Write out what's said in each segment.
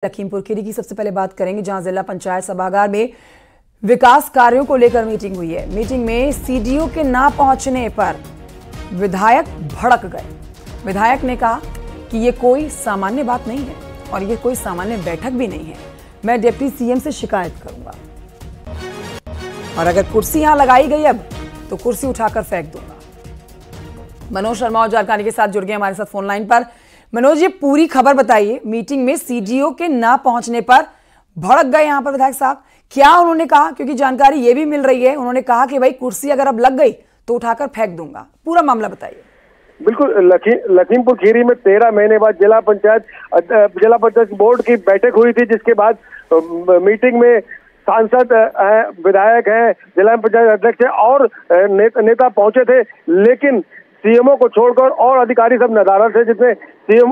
लखीमपुर खीरी की सबसे पहले बात करेंगे, जहां जिला पंचायत सभागार में विकास कार्यों को लेकर मीटिंग हुई है। मीटिंग में सीडीओ के ना पहुंचने पर विधायक भड़क गए। विधायक ने कहा कि ये कोई सामान्य बात नहीं है और ये कोई सामान्य बैठक भी नहीं है। मैं डिप्टी सीएम से शिकायत करूंगा और अगर कुर्सी यहां लगाई गई अब तो कुर्सी उठाकर फेंक दूंगा। मनोज शर्मा और जानकारी के साथ जुड़ गए हमारे साथ फोन लाइन पर। मनोज, ये पूरी खबर बताइए। मीटिंग में सीडीओ के ना पहुंचने पर भड़क गए यहाँ पर विधायक साहब, क्या उन्होंने कहा? क्योंकि जानकारी ये भी मिल रही है, उन्होंने कहा कि भाई कुर्सी अगर अब लग गई तो उठाकर फेंक दूंगा। पूरा मामला बताइए। बिल्कुल, लखीमपुर खीरी में 13 महीने बाद जिला पंचायत बोर्ड की बैठक हुई थी, जिसके बाद मीटिंग में सांसद हैं, विधायक हैं, जिला पंचायत अध्यक्ष हैं और नेता पहुंचे थे, लेकिन सीएमओ को छोड़कर और अधिकारी सब नदारद थे। जिसमें सीएम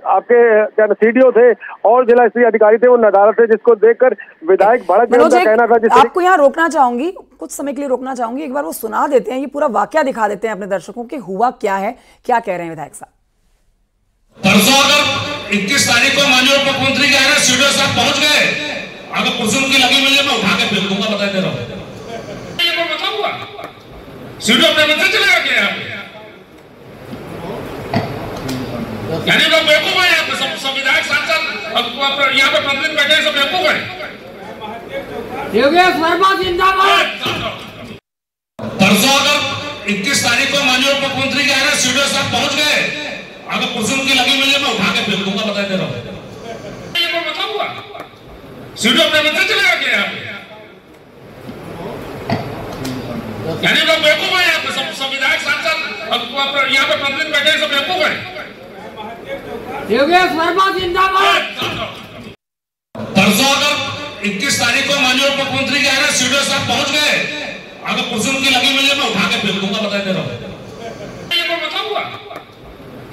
आपके सीडीओ थे और जिला स्तरीय अधिकारी थे, वो नदारद थे, जिसको देखकर विधायक भड़क गए। उनका कहना था आपको यहाँ रोकना चाहूंगी, कुछ समय के लिए रोकना चाहूंगी, एक बार वो सुना देते हैं, ये पूरा वाकया दिखा देते हैं अपने दर्शकों के, हुआ क्या है, क्या कह रहे हैं विधायक साहब। परसों अगर 21 तारीख को माननीय मुख्यमंत्री के आगे सीडीओ साहब पहुंच गए, अगर कुर्सी उनकी लगी मिल जाए मैं उठा के फेंक दूंगा, बता दे रहा हूँ। सीडीओ अपने मंत्री चलेगा क्या? यानी लोग बेवकूफ हैं, यहाँ पे सब विधायक सांसद यहाँ पे पब्लिक बैठे सब बेवकूफ हैं। योगेश वर्मा जिंदाबाद। परसों अगर 21 तारीख को माननीय मुख्यमंत्री के आगे सीडीओ साहब पहुंच गए, अगर कुर्सी उनकी लगी मिल जाए मैं उठा के फेंक दूंगा, बता दे रहा हूँ। सीडीओ अपने मंत्री चलेगा क्या? यानी लोग बेवकूफ हैं, यहाँ पे सब विधायक सांसद यहाँ पे पब्लिक बैठे सब बेवकूफ हैं। योगेश वर्मा जिंदाबाद। परसों अगर 21 तारीख को माननीय मुख्यमंत्री के आगे सीडीओ साहब पहुंच गए, अगर कुर्सी उनकी लगी मिल जाए मैं उठा के फेंक दूंगा, बता दे रहा हूँ।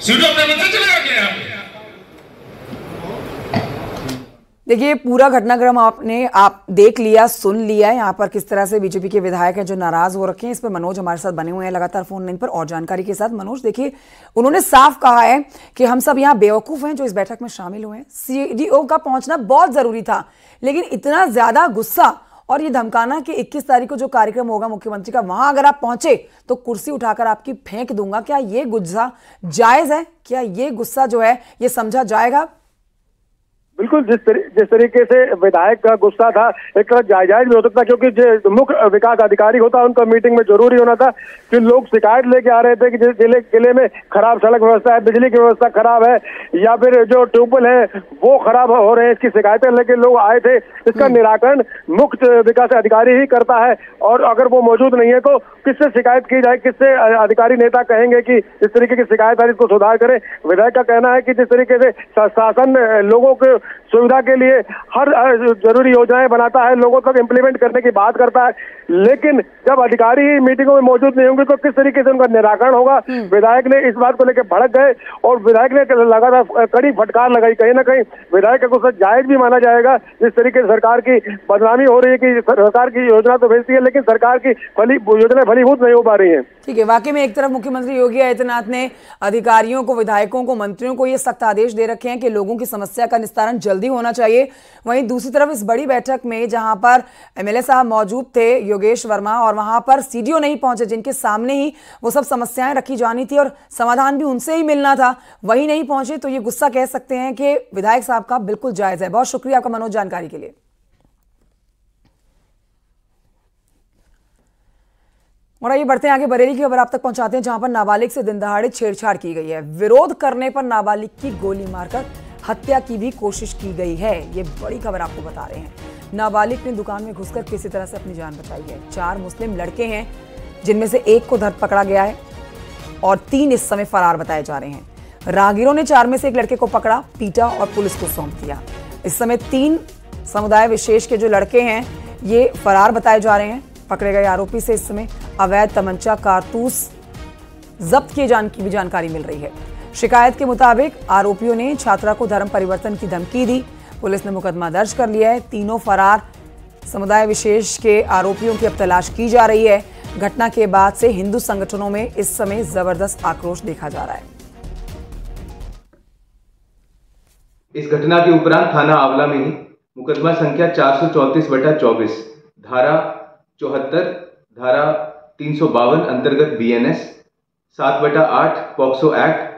सीडीओ अपने मंत्री चलेगा क्या? देखिए, पूरा घटनाक्रम आप देख लिया, सुन लिया है। यहाँ पर किस तरह से बीजेपी के विधायक हैं जो नाराज हो रखे हैं। इस पर मनोज हमारे साथ बने हुए हैं लगातार फोन लाइन पर और जानकारी के साथ। मनोज, देखिए, उन्होंने साफ कहा है कि हम सब यहाँ बेवकूफ हैं जो इस बैठक में शामिल हुए हैं। सीडीओ का पहुंचना बहुत जरूरी था, लेकिन इतना ज्यादा गुस्सा और ये धमकाना कि 21 तारीख को जो कार्यक्रम होगा मुख्यमंत्री का, वहां अगर आप पहुंचे तो कुर्सी उठाकर आपकी फेंक दूंगा। क्या ये गुस्सा जायज है? क्या ये गुस्सा जो है ये समझा जाएगा? बिल्कुल, जिस तरीके से विधायक का गुस्सा था, एक तरह जायज भी हो सकता, क्योंकि जो मुख्य विकास अधिकारी होता है उनका मीटिंग में जरूरी होना था कि लोग शिकायत लेके आ रहे थे कि जिले में खराब सड़क व्यवस्था है, बिजली की व्यवस्था खराब है, या फिर जो ट्यूबवेल है वो खराब हो रहे हैं, इसकी शिकायतें लेके लोग आए थे। इसका निराकरण मुख्य विकास अधिकारी ही करता है और अगर वो मौजूद नहीं है तो किससे शिकायत की जाए, किससे अधिकारी नेता कहेंगे कि इस तरीके की शिकायत है, इसको सुधार करें। विधायक का कहना है कि जिस तरीके से शासन लोगों के सुविधा के लिए हर जरूरी योजनाएं बनाता है, लोगों तक इम्प्लीमेंट करने की बात करता है, लेकिन जब अधिकारी ही मीटिंगों में मौजूद नहीं होंगे तो किस तरीके से उनका निराकरण होगा। विधायक ने इस बात को लेकर भड़क गए और विधायक ने लगातार कड़ी फटकार लगाई। कहीं ना कहीं विधायक का गुस्सा जायज भी माना जाएगा। जिस तरीके से सरकार की बदनामी हो रही है कि सरकार की योजना तो भेजती है लेकिन सरकार की योजना फलीभूत नहीं हो पा रही है। ठीक है, वाकई में एक तरफ मुख्यमंत्री योगी आदित्यनाथ ने अधिकारियों को, विधायकों को, मंत्रियों को ये सख्त आदेश दे रखे हैं कि लोगों की समस्या का निस्तारण जल्दी होना चाहिए। वहीं दूसरी तरफ इस बड़ी बैठक में जहां पर एमएलए साहब मौजूद थे, योगेश वर्मा, और वहां पर सीडीओ नहीं पहुंचे, जिनके सामने ही वो सब समस्याएं रखी जानी थी और समाधान भी उनसे ही मिलना था, वही नहीं पहुंचे, तो ये गुस्सा कह सकते हैं कि विधायक साहब का बिल्कुल जायज है। बहुत शुक्रिया आपका मनोज जानकारी के लिए। और आइए बढ़ते हैं आगे, बरेली की खबर आप तक पहुंचाते हैं, जहां पर नाबालिग से दिन दहाड़े छेड़छाड़ की गई है। विरोध करने पर नाबालिग की गोली मारकर हत्या की भी कोशिश की गई है। ये बड़ी खबर आपको बता रहे हैं। नाबालिग ने दुकान में घुसकर किसी तरह से अपनी जान बचाई है। 4 मुस्लिम लड़के हैं, जिनमें से एक को धर पकड़ा गया है और 3 इस समय फरार बताए जा रहे हैं। राहगीरों ने 4 में से एक लड़के को पकड़ा, पीटा और पुलिस को सौंप दिया। इस समय 3 समुदाय विशेष के जो लड़के हैं ये फरार बताए जा रहे हैं। पकड़े गए आरोपी से इस समय अवैध तमंचा, कारतूस जब्त किए जाने की भी जानकारी मिल रही है। शिकायत के मुताबिक आरोपियों ने छात्रा को धर्म परिवर्तन की धमकी दी। पुलिस ने मुकदमा दर्ज कर लिया है। तीनों फरार समुदाय विशेष के आरोपियों की अब तलाश की जा रही है। घटना के बाद से हिंदू संगठनों में इस समय जबरदस्त आक्रोश देखा जा रहा है। इस घटना के उपरांत थाना आंवला में ही मुकदमा संख्या 434/24 धारा 74, धारा 352 अंतर्गत BNS, 7/8 पॉक्सो एक्ट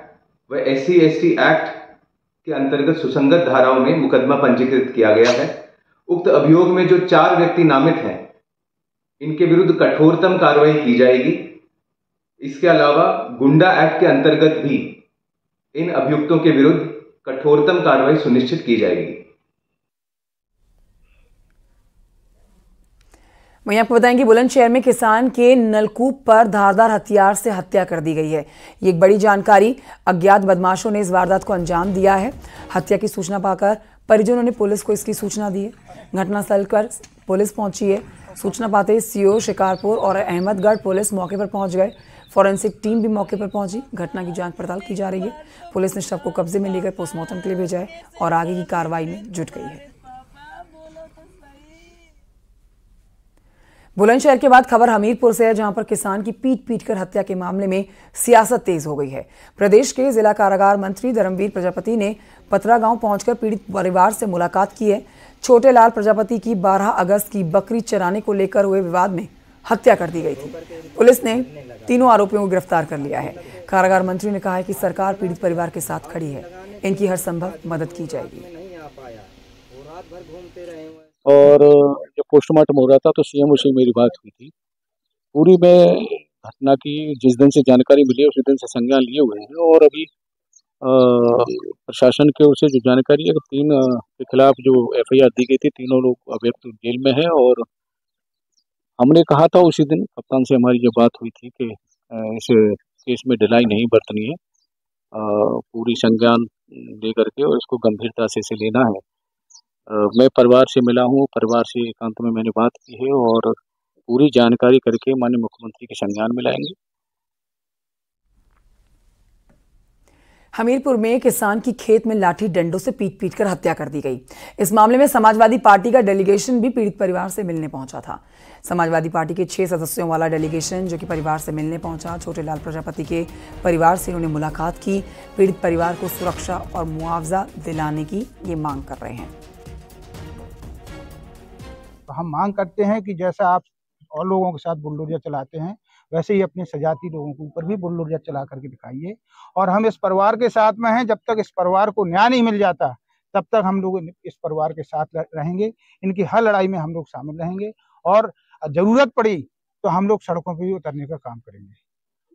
व SC/ST एक्ट के अंतर्गत सुसंगत धाराओं में मुकदमा पंजीकृत किया गया है। उक्त अभियोग में जो 4 व्यक्ति नामित हैं, इनके विरुद्ध कठोरतम कार्रवाई की जाएगी। इसके अलावा गुंडा एक्ट के अंतर्गत भी इन अभियुक्तों के विरुद्ध कठोरतम कार्रवाई सुनिश्चित की जाएगी। वहीं आपको बताएं कि बुलंदशहर में किसान के नलकूप पर धारदार हथियार से हत्या कर दी गई है। ये एक बड़ी जानकारी। अज्ञात बदमाशों ने इस वारदात को अंजाम दिया है। हत्या की सूचना पाकर परिजनों ने पुलिस को इसकी सूचना दी है। घटनास्थल पर पुलिस पहुंची है। सूचना पाते ही CO शिकारपुर और अहमदगढ़ पुलिस मौके पर पहुंच गए। फॉरेंसिक टीम भी मौके पर पहुंची। घटना की जांच पड़ताल की जा रही है। पुलिस ने शव को कब्जे में लेकर पोस्टमार्टम के लिए भेजा है और आगे की कार्रवाई में जुट गई है। बुलंदशहर के बाद खबर हमीरपुर से है, जहां पर किसान की पीट कर हत्या के मामले में सियासत तेज हो गई है। प्रदेश के जिला कारागार मंत्री धर्मवीर प्रजापति ने पतरा गांव पहुंचकर पीड़ित परिवार से मुलाकात की है। छोटे लाल प्रजापति की 12 अगस्त की बकरी चराने को लेकर हुए विवाद में हत्या कर दी गई थी। पुलिस ने तीनों आरोपियों को गिरफ्तार कर लिया है। कारागार मंत्री ने कहा है कि सरकार पीड़ित परिवार के साथ खड़ी है, इनकी हर संभव मदद की जाएगी। और जब पोस्टमार्टम हो रहा था तो CM से मेरी बात हुई थी। पूरी में घटना की जिस दिन से जानकारी मिली उसी दिन से संज्ञान लिए हुए हैं और अभी प्रशासन की ओर से जो जानकारी है कि 3 के खिलाफ जो FIR दी गई थी, तीनों लोग अभियुक्त जेल में हैं। और हमने कहा था उसी दिन कप्तान से हमारी जो बात हुई थी कि इस केस में ढिलाई नहीं बरतनी है, पूरी संज्ञान ले करके और इसको गंभीरता से इसे लेना है। मैं परिवार से मिला हूँ, परिवार से एकांत में मैंने बात की है और पूरी जानकारी करके माननीय मुख्यमंत्री के संज्ञान में लाएंगे। हमीरपुर में किसान की खेत में लाठी डंडों से पीट कर हत्या कर दी गई। इस मामले में समाजवादी पार्टी का डेलीगेशन भी पीड़ित परिवार से मिलने पहुंचा था। समाजवादी पार्टी के 6 सदस्यों वाला डेलीगेशन जो कि परिवार से मिलने पहुंचा, छोटे लाल प्रजापति के परिवार से उन्होंने मुलाकात की। पीड़ित परिवार को सुरक्षा और मुआवजा दिलाने की ये मांग कर रहे हैं। तो हम मांग करते हैं कि जैसा आप और लोगों के साथ बुलडोजर चलाते हैं, वैसे ही अपने सजाती लोगों के ऊपर भी बुलडोजर चला करके दिखाइए। और हम इस परिवार के साथ में हैं। जब तक इस परिवार को न्याय नहीं मिल जाता तब तक हम लोग इस परिवार के साथ रहेंगे। इनकी हर लड़ाई में हम लोग शामिल रहेंगे और जरूरत पड़ी तो हम लोग सड़कों पर भी उतरने का काम करेंगे।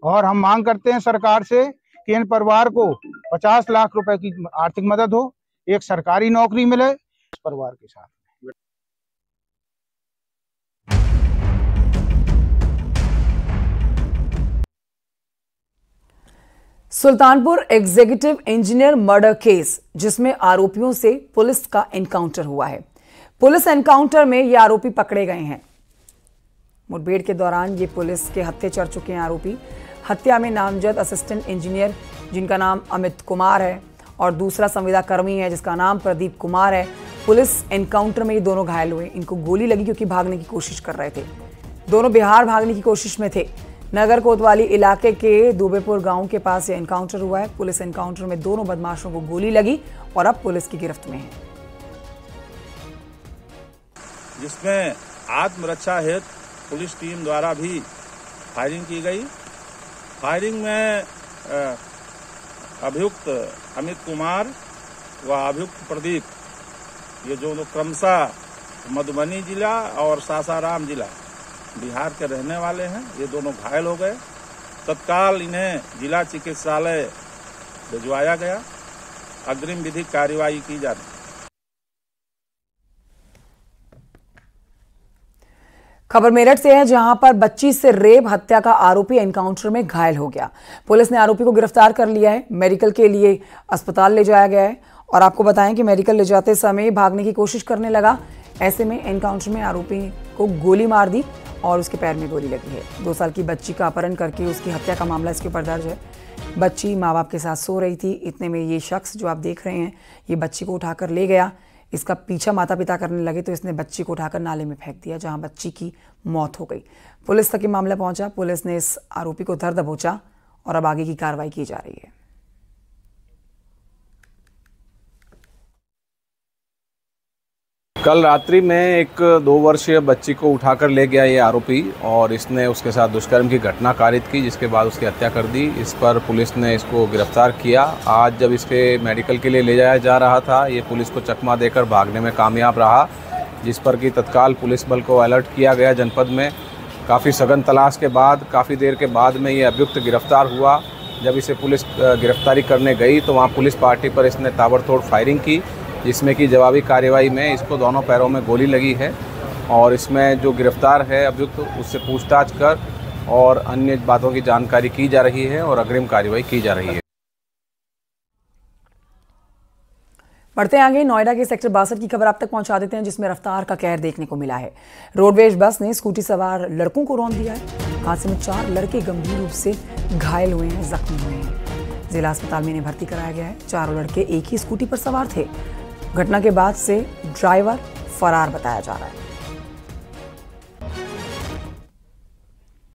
और हम मांग करते हैं सरकार से कि इन परिवार को 50 लाख रुपए की आर्थिक मदद हो, एक सरकारी नौकरी मिले इस परिवार के साथ। Sultanpur executive engineer murder case, जिसमें आरोपियों से पुलिस का एनकाउंटर हुआ है। पुलिस एनकाउंटर में ये आरोपी पकड़े गए हैं। मुठभेड़ के दौरान ये पुलिस के हत्थे चढ़ चुके हैं आरोपी। हत्या में नामजद असिस्टेंट इंजीनियर जिनका नाम अमित कुमार है और दूसरा संविदा कर्मी है जिसका नाम प्रदीप कुमार है। पुलिस एनकाउंटर में ये दोनों घायल हुए। इनको गोली लगी क्योंकि भागने की कोशिश कर रहे थे। दोनों बिहार भागने की कोशिश में थे। नगर कोतवाली इलाके के दुबेपुर गांव के पास ये एनकाउंटर हुआ है। पुलिस एनकाउंटर में दोनों बदमाशों को गोली लगी और अब पुलिस की गिरफ्त में है। जिसमें आत्मरक्षा हेतु पुलिस टीम द्वारा भी फायरिंग की गई। फायरिंग में अभियुक्त अमित कुमार व अभियुक्त प्रदीप, ये जो क्रमशः मधुबनी जिला और सासाराम जिला बिहार के रहने वाले हैं, ये दोनों घायल हो गए। तत्काल इन्हें जिला चिकित्सालय भिजवाया गया। अग्रिम विधिक कार्यवाही की जा रही। खबर मेरठ से है, जहां पर बच्ची से रेप हत्या का आरोपी एनकाउंटर में घायल हो गया। पुलिस ने आरोपी को गिरफ्तार कर लिया है। मेडिकल के लिए अस्पताल ले जाया गया है और आपको बताएं कि मेडिकल ले जाते समय भागने की कोशिश करने लगा। ऐसे में एनकाउंटर में आरोपी को गोली मार दी और उसके पैर में गोली लगी है। 2 साल की बच्ची का अपहरण करके उसकी हत्या का मामला इसके ऊपर दर्ज है। बच्ची माँ बाप के साथ सो रही थी। इतने में ये शख्स जो आप देख रहे हैं, ये बच्ची को उठाकर ले गया। इसका पीछा माता पिता करने लगे तो इसने बच्ची को उठाकर नाले में फेंक दिया, जहां बच्ची की मौत हो गई। पुलिस तक ये मामला पहुंचा। पुलिस ने इस आरोपी को धर दबोचा और अब आगे की कार्रवाई की जा रही है। कल रात्रि में एक 2 वर्षीय बच्ची को उठाकर ले गया ये आरोपी और इसने उसके साथ दुष्कर्म की घटना कारित की, जिसके बाद उसकी हत्या कर दी। इस पर पुलिस ने इसको गिरफ्तार किया। आज जब इसके मेडिकल के लिए ले जाया जा रहा था, ये पुलिस को चकमा देकर भागने में कामयाब रहा, जिस पर कि तत्काल पुलिस बल को अलर्ट किया गया जनपद में। काफ़ी सघन तलाश के बाद काफ़ी देर के बाद में ये अभियुक्त गिरफ्तार हुआ। जब इसे पुलिस गिरफ्तारी करने गई तो वहाँ पुलिस पार्टी पर इसने ताबड़तोड़ फायरिंग की, जिसमें कि जवाबी कार्रवाई में इसको दोनों पैरों में गोली लगी है और इसमें जो गिरफ्तार है अभियुक्त उससे पूछताछ कर और अन्य बातों की जानकारी की जा रही है और अग्रिम कार्रवाई की जा रही है। बढ़ते आगे, नोएडा के सेक्टर 62 की खबर आप तक पहुंचा देते हैं, जिसमें रफ्तार का कहर देखने को मिला है। रोडवेज बस ने स्कूटी सवार लड़कों को रौंद दिया है। हादसे में 4 लड़के गंभीर रूप से घायल हुए हैं, जख्मी हुए हैं। जिला अस्पताल में इन्हें भर्ती कराया गया है। चारों लड़के एक ही स्कूटी पर सवार थे। घटना के बाद से ड्राइवर फरार बताया जा रहा है।